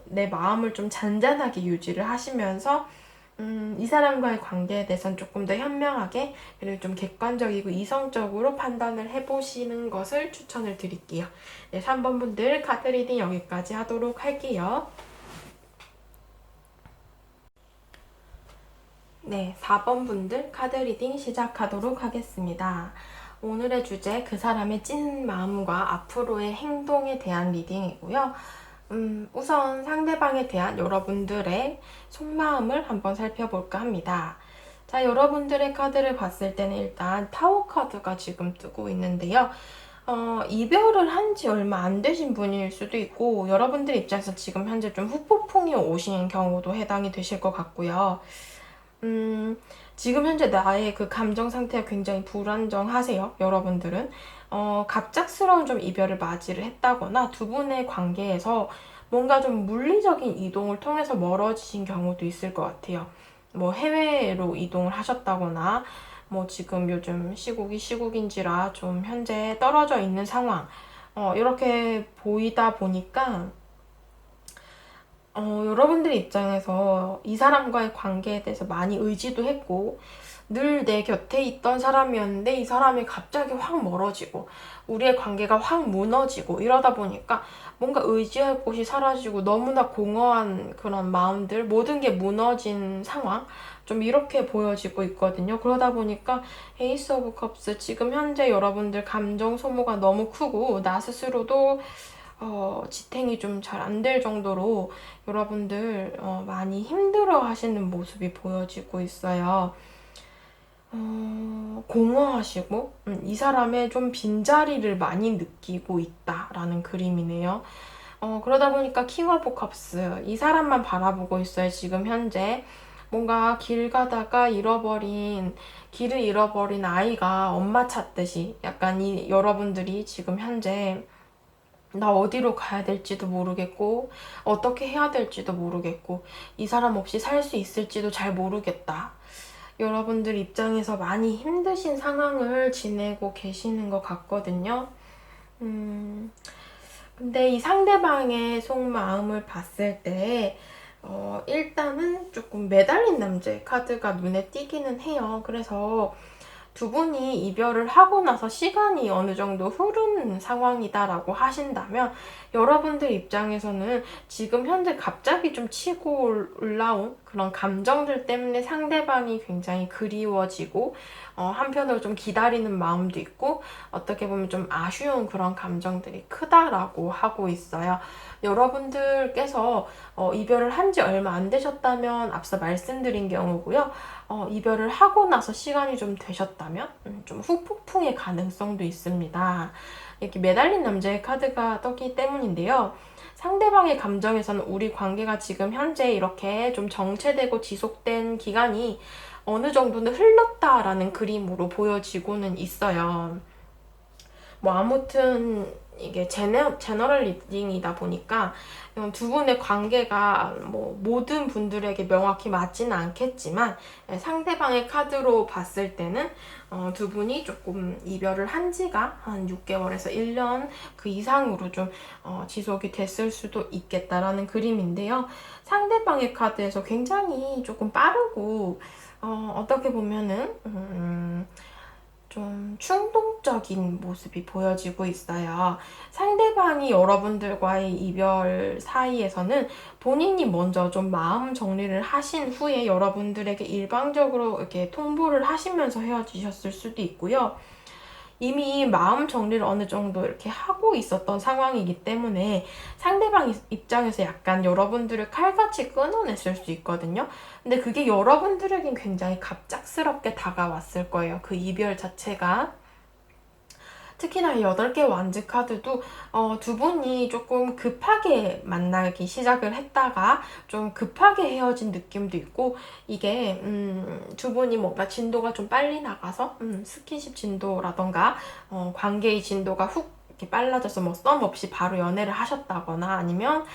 내 마음을 좀 잔잔하게 유지를 하시면서 이 사람과의 관계에 대해서는 조금 더 현명하게 그리고 좀 객관적이고 이성적으로 판단을 해보시는 것을 추천을 드릴게요. 네, 3번 분들 카드 리딩 여기까지 하도록 할게요. 네, 4번 분들 카드 리딩 시작하도록 하겠습니다. 오늘의 주제, 그 사람의 찐 마음과 앞으로의 행동에 대한 리딩이고요. 우선 상대방에 대한 여러분들의 속마음을 한번 살펴볼까 합니다. 자, 여러분들의 카드를 봤을 때는 일단 타워 카드가 지금 뜨고 있는데요. 이별을 한 지 얼마 안 되신 분일 수도 있고, 여러분들 입장에서 지금 현재 좀 후폭풍이 오신 경우도 해당이 되실 것 같고요. 지금 현재 나의 그 감정 상태가 굉장히 불안정하세요, 여러분들은. 갑작스러운 좀 이별을 맞이를 했다거나 두 분의 관계에서 뭔가 좀 물리적인 이동을 통해서 멀어지신 경우도 있을 것 같아요. 뭐 해외로 이동을 하셨다거나 뭐 지금 요즘 시국이 시국인지라 좀 현재 떨어져 있는 상황 이렇게 보이다 보니까 여러분들 입장에서 이 사람과의 관계에 대해서 많이 의지도 했고 늘 내 곁에 있던 사람이었는데 이 사람이 갑자기 확 멀어지고 우리의 관계가 확 무너지고 이러다 보니까 뭔가 의지할 곳이 사라지고 너무나 공허한 그런 마음들 모든 게 무너진 상황 좀 이렇게 보여지고 있거든요. 그러다 보니까 에이스 오브 컵스 지금 현재 여러분들 감정 소모가 너무 크고 나 스스로도 지탱이 좀 잘 안 될 정도로 여러분들 많이 힘들어 하시는 모습이 보여지고 있어요. 공허하시고 이 사람의 좀 빈자리를 많이 느끼고 있다라는 그림이네요. 그러다 보니까 킹 오브 컵스 이 사람만 바라보고 있어요. 지금 현재 뭔가 길 가다가 길을 잃어버린 아이가 엄마 찾듯이 약간 여러분들이 지금 현재 나 어디로 가야 될지도 모르겠고 어떻게 해야 될지도 모르겠고 이 사람 없이 살 수 있을지도 잘 모르겠다. 여러분들 입장에서 많이 힘드신 상황을 지내고 계시는 것 같거든요. 근데 이 상대방의 속마음을 봤을 때 일단은 조금 매달린 남자의 카드가 눈에 띄기는 해요. 그래서 두 분이 이별을 하고 나서 시간이 어느 정도 흐른 상황이다라고 하신다면 여러분들 입장에서는 지금 현재 갑자기 좀 치고 올라온 그런 감정들 때문에 상대방이 굉장히 그리워지고 한편으로 좀 기다리는 마음도 있고 어떻게 보면 좀 아쉬운 그런 감정들이 크다라고 하고 있어요. 여러분들께서 이별을 한 지 얼마 안 되셨다면 앞서 말씀드린 경우고요. 이별을 하고 나서 시간이 좀 되셨다면 좀 후폭풍의 가능성도 있습니다. 이렇게 매달린 남자의 카드가 떴기 때문인데요. 상대방의 감정에서는 우리 관계가 지금 현재 이렇게 좀 정체되고 지속된 기간이 어느 정도는 흘렀다라는 그림으로 보여지고는 있어요. 뭐 아무튼 이게 제너럴 리딩이다 보니까 두 분의 관계가 뭐 모든 분들에게 명확히 맞지는 않겠지만 상대방의 카드로 봤을 때는 두 분이 조금 이별을 한 지가 한 6개월에서 1년 그 이상으로 좀 지속이 됐을 수도 있겠다라는 그림인데요. 상대방의 카드에서 굉장히 조금 빠르고 어떻게 보면은 좀 충동적인 모습이 보여지고 있어요. 상대방이 여러분들과의 이별 사이에서는 본인이 먼저 좀 마음 정리를 하신 후에 여러분들에게 일방적으로 이렇게 통보를 하시면서 헤어지셨을 수도 있고요. 이미 마음 정리를 어느 정도 이렇게 하고 있었던 상황이기 때문에 상대방 입장에서 약간 여러분들을 칼같이 끊어냈을 수 있거든요. 근데 그게 여러분들에겐 굉장히 갑작스럽게 다가왔을 거예요. 그 이별 자체가. 특히나 8개 완즈 카드도 두 분이 조금 급하게 만나기 시작을 했다가 좀 급하게 헤어진 느낌도 있고 이게 두 분이 뭔가 진도가 좀 빨리 나가서 스킨십 진도라던가 관계의 진도가 훅 이렇게 빨라져서 뭐 썸 없이 바로 연애를 하셨다거나 아니면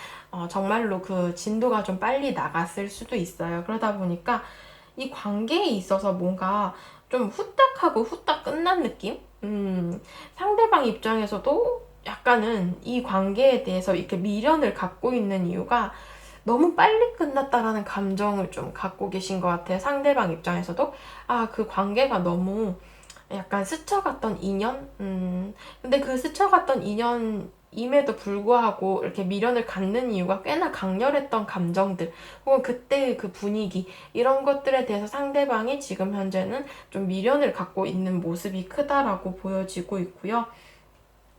정말로 그 진도가 좀 빨리 나갔을 수도 있어요. 그러다 보니까 이 관계에 있어서 뭔가 좀 후딱하고 후딱 끝난 느낌? 상대방 입장에서도 약간은 이 관계에 대해서 이렇게 미련을 갖고 있는 이유가 너무 빨리 끝났다라는 감정을 좀 갖고 계신 것 같아요. 상대방 입장에서도. 그 관계가 너무 약간 스쳐갔던 인연? 근데 그 스쳐갔던 인연임에도 불구하고 이렇게 미련을 갖는 이유가 꽤나 강렬했던 감정들, 혹은 그때의 그 분위기, 이런 것들에 대해서 상대방이 지금 현재는 좀 미련을 갖고 있는 모습이 크다라고 보여지고 있고요.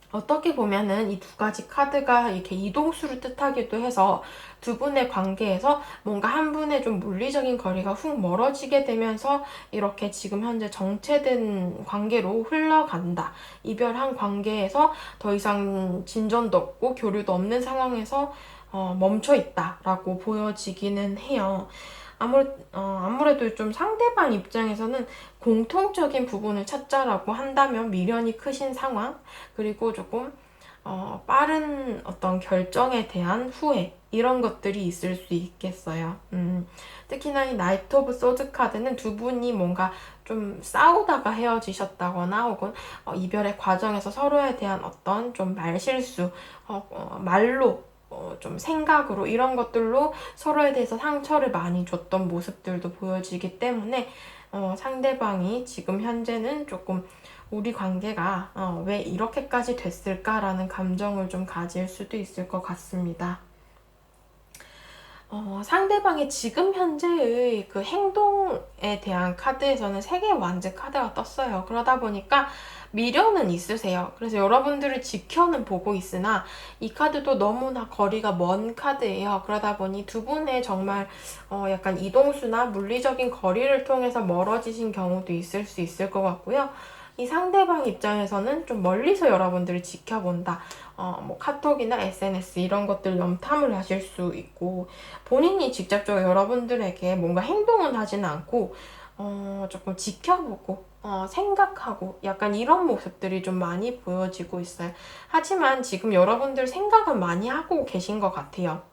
어떻게 보면은 이 두 가지 카드가 이렇게 이동수를 뜻하기도 해서 두 분의 관계에서 뭔가 한 분의 좀 물리적인 거리가 훅 멀어지게 되면서 이렇게 지금 현재 정체된 관계로 흘러간다. 이별한 관계에서 더 이상 진전도 없고 교류도 없는 상황에서 멈춰 있다라고 보여지기는 해요. 아무래도 좀 상대방 입장에서는 공통적인 부분을 찾자라고 한다면 미련이 크신 상황, 그리고 조금 빠른 어떤 결정에 대한 후회, 이런 것들이 있을 수 있겠어요. 특히나 이 나이트 오브 소드 카드는 두 분이 뭔가 좀 싸우다가 헤어지셨다거나 혹은 이별의 과정에서 서로에 대한 어떤 좀 말실수, 말로 좀 생각으로 이런 것들로 서로에 대해서 상처를 많이 줬던 모습들도 보여지기 때문에 상대방이 지금 현재는 조금 우리 관계가 왜 이렇게까지 됐을까라는 감정을 좀 가질 수도 있을 것 같습니다. 상대방의 지금 현재의 그 행동에 대한 카드에서는 3개의 완즈 카드가 떴어요. 그러다 보니까 미련은 있으세요. 그래서 여러분들을 지켜는 보고 있으나 이 카드도 너무나 거리가 먼 카드예요. 그러다 보니 두 분의 정말 약간 이동수나 물리적인 거리를 통해서 멀어지신 경우도 있을 수 있을 것 같고요. 이 상대방 입장에서는 좀 멀리서 여러분들을 지켜본다. 뭐 카톡이나 SNS 이런 것들 염탐을 하실 수 있고 본인이 직접적으로 여러분들에게 뭔가 행동은 하지는 않고 조금 지켜보고 생각하고 약간 이런 모습들이 좀 많이 보여지고 있어요. 하지만 지금 여러분들 생각은 많이 하고 계신 것 같아요.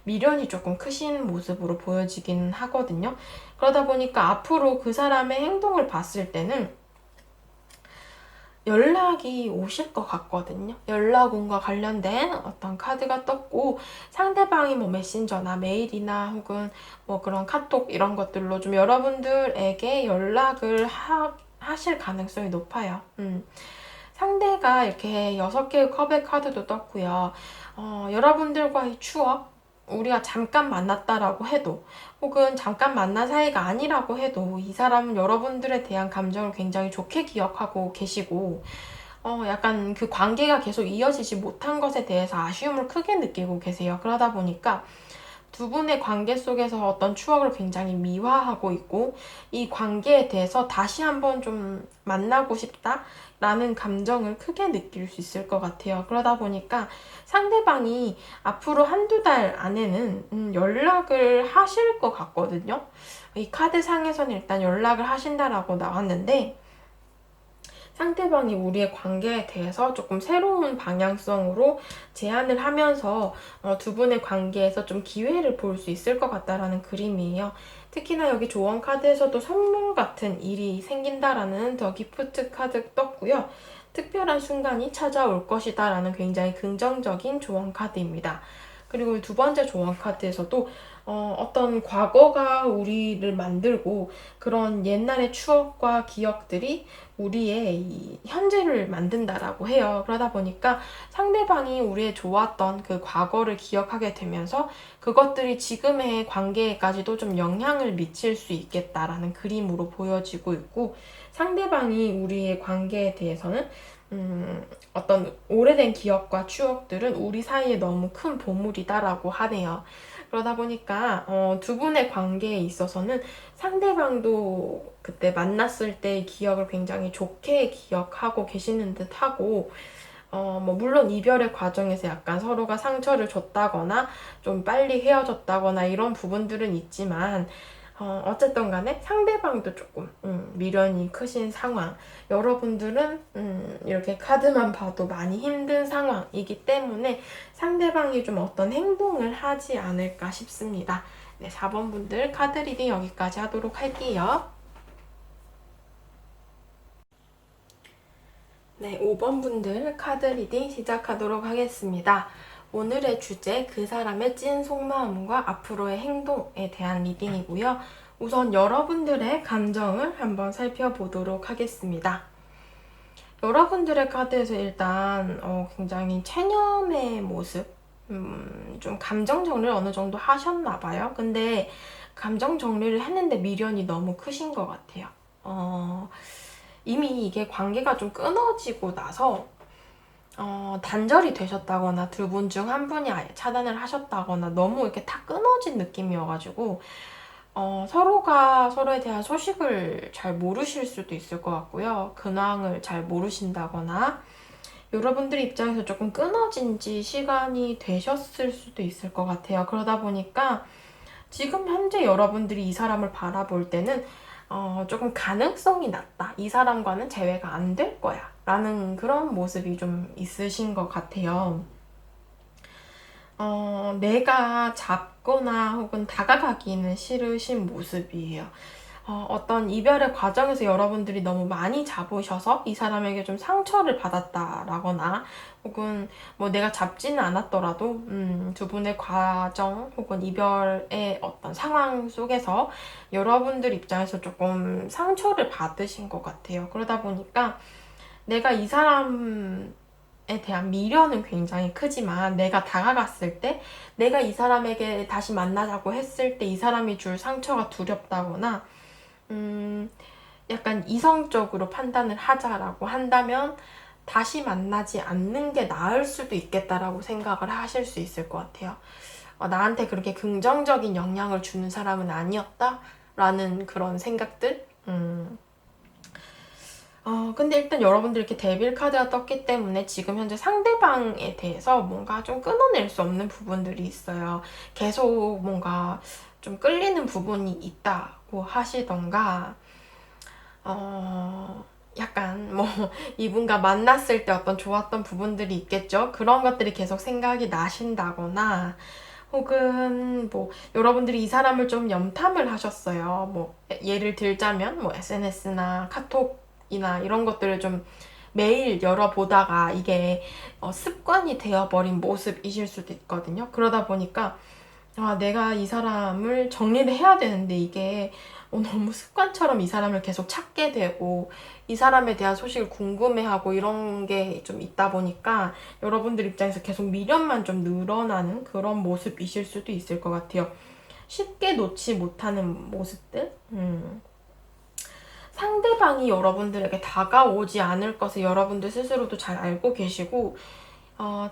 미련이 조금 크신 모습으로 보여지긴 하거든요. 그러다 보니까 앞으로 그 사람의 행동을 봤을 때는 연락이 오실 것 같거든요. 연락운과 관련된 어떤 카드가 떴고, 상대방이 뭐 메신저나 메일이나 혹은 뭐 그런 카톡 이런 것들로 좀 여러분들에게 연락을 하실 가능성이 높아요. 상대가 이렇게 6개의 컵의 카드도 떴고요. 여러분들과의 추억, 우리가 잠깐 만났다라고 해도 혹은 잠깐 만난 사이가 아니라고 해도 이 사람은 여러분들에 대한 감정을 굉장히 좋게 기억하고 계시고, 약간 그 관계가 계속 이어지지 못한 것에 대해서 아쉬움을 크게 느끼고 계세요. 그러다 보니까 두 분의 관계 속에서 어떤 추억을 굉장히 미화하고 있고, 이 관계에 대해서 다시 한번 좀 만나고 싶다라는 감정을 크게 느낄 수 있을 것 같아요. 그러다 보니까 상대방이 앞으로 한두 달 안에는 연락을 하실 것 같거든요. 이 카드상에서는 일단 연락을 하신다라고 나왔는데, 상대방이 우리의 관계에 대해서 조금 새로운 방향성으로 제안을 하면서 두 분의 관계에서 좀 기회를 볼 수 있을 것 같다라는 그림이에요. 특히나 여기 조언 카드에서도 선물 같은 일이 생긴다라는 더 기프트 카드 떴고요. 특별한 순간이 찾아올 것이다 라는 굉장히 긍정적인 조언 카드입니다. 그리고 두 번째 조언 카드에서도 어떤 과거가 우리를 만들고 그런 옛날의 추억과 기억들이 우리의 이 현재를 만든다라고 해요. 그러다 보니까 상대방이 우리의 좋았던 그 과거를 기억하게 되면서 그것들이 지금의 관계에까지도 좀 영향을 미칠 수 있겠다라는 그림으로 보여지고 있고, 상대방이 우리의 관계에 대해서는 어떤 오래된 기억과 추억들은 우리 사이에 너무 큰 보물이다라고 하네요. 그러다 보니까 두 분의 관계에 있어서는 상대방도 그때 만났을 때의 기억을 굉장히 좋게 기억하고 계시는 듯 하고, 뭐 물론 이별의 과정에서 약간 서로가 상처를 줬다거나 좀 빨리 헤어졌다거나 이런 부분들은 있지만, 어쨌든 간에 상대방도 조금 미련이 크신 상황, 여러분들은 이렇게 카드만 봐도 많이 힘든 상황이기 때문에 상대방이 좀 어떤 행동을 하지 않을까 싶습니다. 네, 4번 분들 카드 리딩 여기까지 하도록 할게요. 네, 5번 분들 카드 리딩 시작하도록 하겠습니다. 오늘의 주제, 그 사람의 찐 속마음과 앞으로의 행동에 대한 리딩이고요. 우선 여러분들의 감정을 한번 살펴보도록 하겠습니다. 여러분들의 카드에서 일단 굉장히 체념의 모습, 좀 감정 정리를 어느 정도 하셨나 봐요. 근데 감정 정리를 했는데 미련이 너무 크신 것 같아요. 이미 이게 관계가 좀 끊어지고 나서 단절이 되셨다거나 두 분 중 한 분이 아예 차단을 하셨다거나 너무 이렇게 다 끊어진 느낌이어가지고 서로가 서로에 대한 소식을 잘 모르실 수도 있을 것 같고요. 근황을 잘 모르신다거나 여러분들 입장에서 조금 끊어진 지 시간이 되셨을 수도 있을 것 같아요. 그러다 보니까 지금 현재 여러분들이 이 사람을 바라볼 때는 조금 가능성이 낮다. 이 사람과는 재회가 안 될 거야. 라는 그런 모습이 좀 있으신 것 같아요. 내가 잡거나 혹은 다가가기는 싫으신 모습이에요. 어떤 이별의 과정에서 여러분들이 너무 많이 잡으셔서 이 사람에게 좀 상처를 받았다라거나 혹은 뭐 내가 잡지는 않았더라도 두 분의 과정 혹은 이별의 어떤 상황 속에서 여러분들 입장에서 조금 상처를 받으신 것 같아요. 그러다 보니까 내가 이 사람에 대한 미련은 굉장히 크지만 내가 다가갔을 때 내가 이 사람에게 다시 만나자고 했을 때 이 사람이 줄 상처가 두렵다거나 약간 이성적으로 판단을 하자라고 한다면 다시 만나지 않는 게 나을 수도 있겠다라고 생각을 하실 수 있을 것 같아요. 나한테 그렇게 긍정적인 영향을 주는 사람은 아니었다라는 그런 생각들. 근데 일단 여러분들 이렇게 데빌 카드가 떴기 때문에 지금 현재 상대방에 대해서 뭔가 좀 끊어낼 수 없는 부분들이 있어요. 계속 뭔가 좀 끌리는 부분이 있다고 하시던가, 약간 뭐 이분과 만났을 때 어떤 좋았던 부분들이 있겠죠. 그런 것들이 계속 생각이 나신다거나 혹은 뭐 여러분들이 이 사람을 좀 염탐을 하셨어요. 뭐 예를 들자면 뭐 SNS나 카톡이나 이런 것들을 좀 매일 열어보다가 이게 습관이 되어버린 모습이실 수도 있거든요. 그러다 보니까 내가 이 사람을 정리를 해야 되는데 이게 너무 습관처럼 이 사람을 계속 찾게 되고 이 사람에 대한 소식을 궁금해하고 이런 게 좀 있다 보니까 여러분들 입장에서 계속 미련만 좀 늘어나는 그런 모습이실 수도 있을 것 같아요. 쉽게 놓지 못하는 모습들? 상대방이 여러분들에게 다가오지 않을 것을 여러분들 스스로도 잘 알고 계시고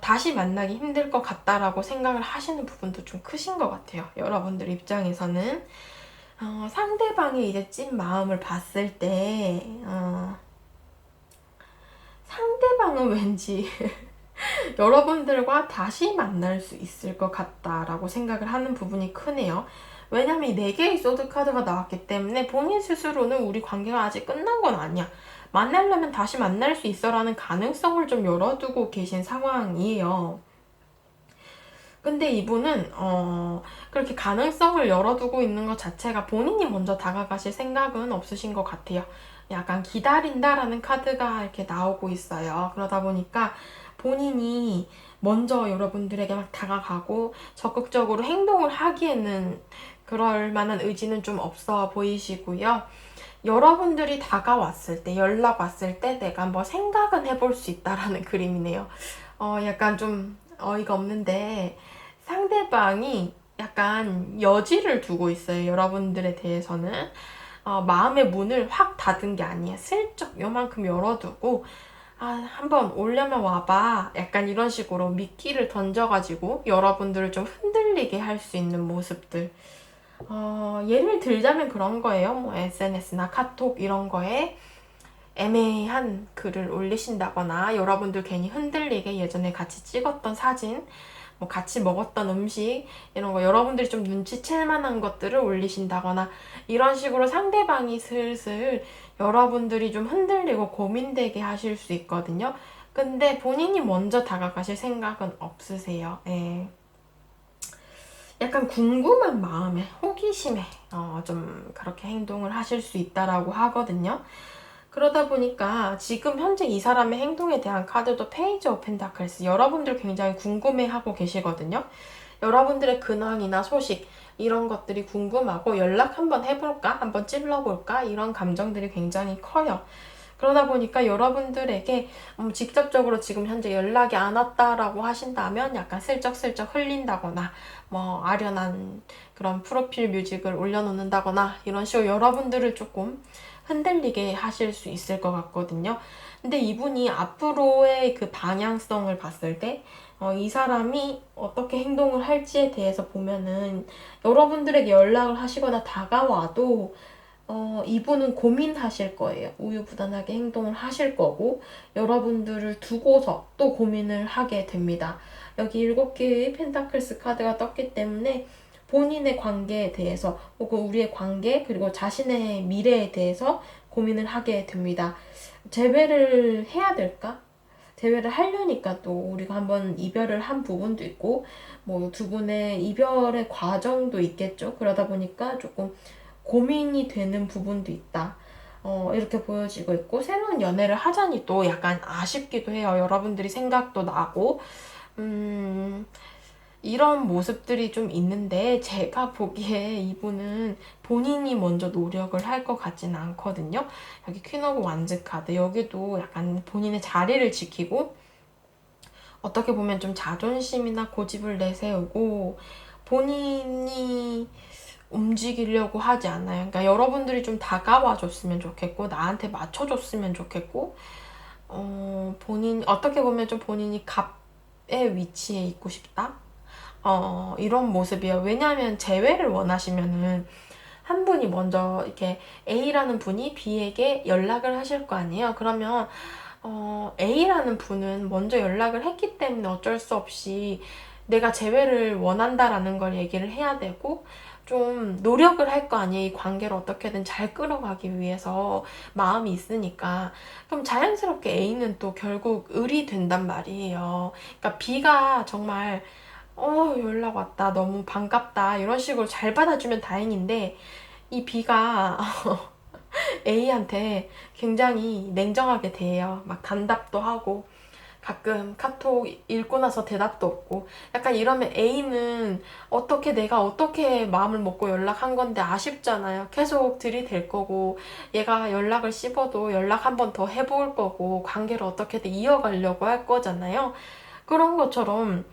다시 만나기 힘들 것 같다라고 생각을 하시는 부분도 좀 크신 것 같아요. 여러분들 입장에서는 상대방의 이제 찐 마음을 봤을 때 상대방은 왠지 여러분들과 다시 만날 수 있을 것 같다라고 생각을 하는 부분이 크네요. 왜냐면 4개의 소드 카드가 나왔기 때문에 본인 스스로는 우리 관계가 아직 끝난 건 아니야. 만나려면 다시 만날 수 있어 라는 가능성을 좀 열어두고 계신 상황이에요. 근데 이분은 그렇게 가능성을 열어두고 있는 것 자체가 본인이 먼저 다가가실 생각은 없으신 것 같아요. 약간 기다린다라는 카드가 이렇게 나오고 있어요. 그러다 보니까 본인이 먼저 여러분들에게 막 다가가고 적극적으로 행동을 하기에는 그럴 만한 의지는 좀 없어 보이시고요. 여러분들이 다가왔을 때, 연락 왔을 때 내가 한번 생각은 해볼 수 있다라는 그림이네요. 약간 좀 어이가 없는데 상대방이 약간 여지를 두고 있어요. 여러분들에 대해서는. 마음의 문을 확 닫은 게 아니에요. 슬쩍 요만큼 열어두고 한번 오려면 와봐. 약간 이런 식으로 미끼를 던져가지고 여러분들을 좀 흔들리게 할 수 있는 모습들. 예를 들자면 그런 거예요. 뭐 SNS나 카톡 이런 거에 애매한 글을 올리신다거나 여러분들 괜히 흔들리게 예전에 같이 찍었던 사진, 뭐 같이 먹었던 음식 이런 거 여러분들이 좀 눈치챌 만한 것들을 올리신다거나 이런 식으로 상대방이 슬슬 여러분들이 좀 흔들리고 고민되게 하실 수 있거든요. 근데 본인이 먼저 다가가실 생각은 없으세요. 예. 약간 궁금한 마음에 호기심에 좀 그렇게 행동을 하실 수 있다라고 하거든요. 그러다 보니까 지금 현재 이 사람의 행동에 대한 카드도 페이지 오브 펜타클스 여러분들 굉장히 궁금해하고 계시거든요. 여러분들의 근황이나 소식 이런 것들이 궁금하고 연락 한번 해볼까? 한번 찔러볼까? 이런 감정들이 굉장히 커요. 그러다 보니까 여러분들에게 직접적으로 지금 현재 연락이 안 왔다라고 하신다면 약간 슬쩍슬쩍 흘린다거나 뭐 아련한 그런 프로필 뮤직을 올려놓는다거나 이런 식으로 여러분들을 조금 흔들리게 하실 수 있을 것 같거든요. 근데 이분이 앞으로의 그 방향성을 봤을 때 이 사람이 어떻게 행동을 할지에 대해서 보면은 여러분들에게 연락을 하시거나 다가와도 이분은 고민하실 거예요. 우유부단하게 행동을 하실 거고 여러분들을 두고서 또 고민을 하게 됩니다. 여기 7개의 펜타클스 카드가 떴기 때문에 본인의 관계에 대해서 혹은 우리의 관계 그리고 자신의 미래에 대해서 고민을 하게 됩니다. 재회를 해야 될까? 재회를 하려니까 또 우리가 한번 이별을 한 부분도 있고 뭐 두 분의 이별의 과정도 있겠죠. 그러다 보니까 조금 고민이 되는 부분도 있다. 이렇게 보여지고 있고 새로운 연애를 하자니 또 약간 아쉽기도 해요. 여러분들이 생각도 나고 이런 모습들이 좀 있는데 제가 보기에 이분은 본인이 먼저 노력을 할 것 같지는 않거든요. 여기 퀸 오브 완즈 카드 여기도 약간 본인의 자리를 지키고 어떻게 보면 좀 자존심이나 고집을 내세우고 본인이 움직이려고 하지 않아요. 그러니까 여러분들이 좀 다가와 줬으면 좋겠고 나한테 맞춰줬으면 좋겠고 본인 어떻게 보면 좀 본인이 갑의 위치에 있고 싶다. 이런 모습이에요. 왜냐하면 재회를 원하시면은 한 분이 먼저 이렇게 A라는 분이 B에게 연락을 하실 거 아니에요. 그러면 A라는 분은 먼저 연락을 했기 때문에 어쩔 수 없이 내가 재회를 원한다라는 걸 얘기를 해야 되고 좀 노력을 할 거 아니에요. 이 관계를 어떻게든 잘 끌어가기 위해서 마음이 있으니까. 그럼 자연스럽게 A는 또 결국 을이 된단 말이에요. 그러니까 B가 정말 연락 왔다. 너무 반갑다. 이런 식으로 잘 받아주면 다행인데 이 B가 A한테 굉장히 냉정하게 대해요. 막 단답도 하고 가끔 카톡 읽고 나서 대답도 없고 약간 이러면 A는 내가 어떻게 마음을 먹고 연락한 건데 아쉽잖아요. 계속 들이댈 거고 얘가 연락을 씹어도 연락 한 번 더 해볼 거고 관계를 어떻게든 이어가려고 할 거잖아요. 그런 것처럼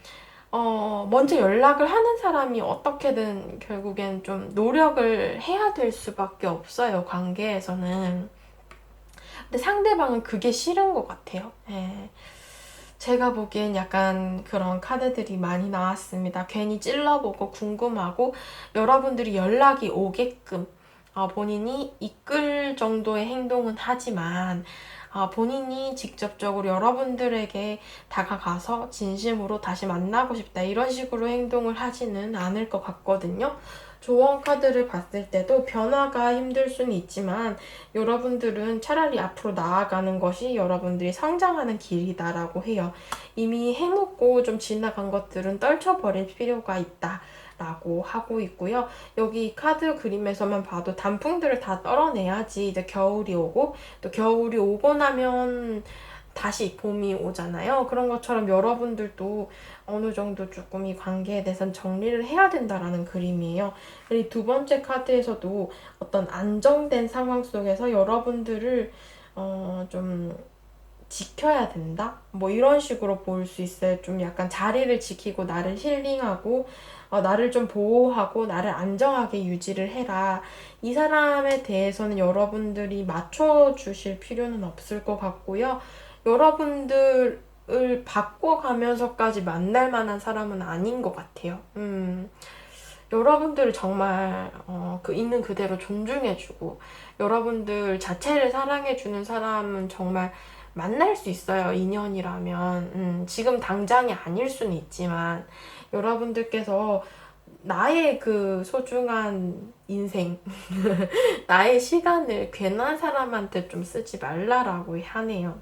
먼저 연락을 하는 사람이 어떻게든 결국엔 좀 노력을 해야 될 수밖에 없어요, 관계에서는. 근데 상대방은 그게 싫은 것 같아요. 예. 제가 보기엔 약간 그런 카드들이 많이 나왔습니다. 괜히 찔러보고 궁금하고 여러분들이 연락이 오게끔 본인이 이끌 정도의 행동은 하지만 본인이 직접적으로 여러분들에게 다가가서 진심으로 다시 만나고 싶다 이런 식으로 행동을 하지는 않을 것 같거든요. 조언 카드를 봤을 때도 변화가 힘들 수는 있지만 여러분들은 차라리 앞으로 나아가는 것이 여러분들이 성장하는 길이다라고 해요. 이미 해먹고 좀 지나간 것들은 떨쳐버릴 필요가 있다. 라고 하고 있고요. 여기 카드 그림에서만 봐도 단풍들을 다 떨어내야지 이제 겨울이 오고 또 겨울이 오고 나면 다시 봄이 오잖아요. 그런 것처럼 여러분들도 어느 정도 조금 이 관계에 대해서는 정리를 해야 된다라는 그림이에요. 그리고 두 번째 카드에서도 어떤 안정된 상황 속에서 여러분들을 좀 지켜야 된다? 뭐 이런 식으로 볼 수 있어요. 좀 약간 자리를 지키고 나를 힐링하고 나를 좀 보호하고 나를 안정하게 유지를 해라. 이 사람에 대해서는 여러분들이 맞춰주실 필요는 없을 것 같고요. 여러분들을 바꿔가면서까지 만날 만한 사람은 아닌 것 같아요. 여러분들을 정말 그 있는 그대로 존중해주고 여러분들 자체를 사랑해주는 사람은 정말 만날 수 있어요. 인연이라면. 지금 당장이 아닐 수는 있지만 여러분들께서 나의 그 소중한 인생, 나의 시간을 괜한 사람한테 좀 쓰지 말라라고 하네요.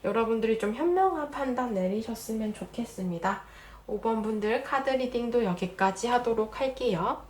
여러분들이 좀 현명한 판단 내리셨으면 좋겠습니다. 5번 분들 카드 리딩도 여기까지 하도록 할게요.